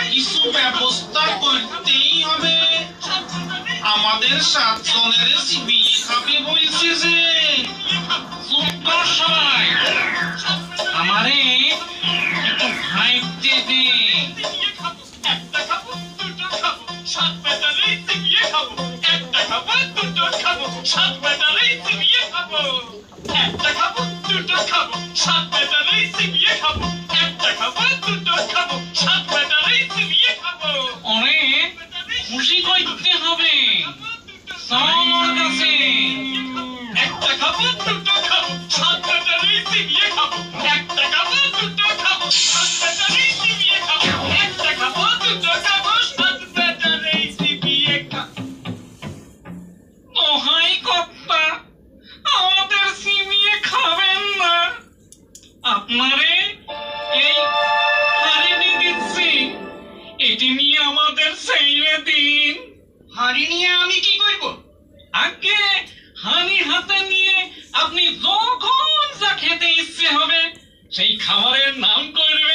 কিছু ব্যবস্থা করতেই হবে। আমাদের 7 জনের বিয়ে খাবে বলছে যে। চুপ কর সবাই, আমারে একটু ভাইতে দে। একটা খাবো, দুটো খাবো, 7 বেটারই বিয়ে খাবো। একটা খাবো, দুটো খাবো, 7 বেটারই বিয়ে খাবো। একটা খাবো, দুটো খাবো, 7 বেটারই বিয়ে খাবো। একটা খাবো, দুটো খাবো, 7 বেটারই বিয়ে খাবো। ওরে খুশি করতে হবে, চল কাছে। একটা খাবো, দুটো খাবো, 7 বেটারই বিয়ে খাবো। একটা খাবো, দুটো খাবো, 7 বেটারই বিয়ে খাবো। একটা খাবো, দুটো খাবো, 7 বেটারই বিয়ে খাবো। দোহাই কর্তা, আমাদের সিমিয়ে খাবেন না। আপনারে এই হারিনি দিচ্ছি, এটি নিয়ে আমাদের ছেড়ে দিন। হাড়ি নিয়ে আমি কি করব? আগে হানি হাতে নিয়ে আপনি যখন যা খেতে ইচ্ছে হবে সেই খাবারের নাম করবেন।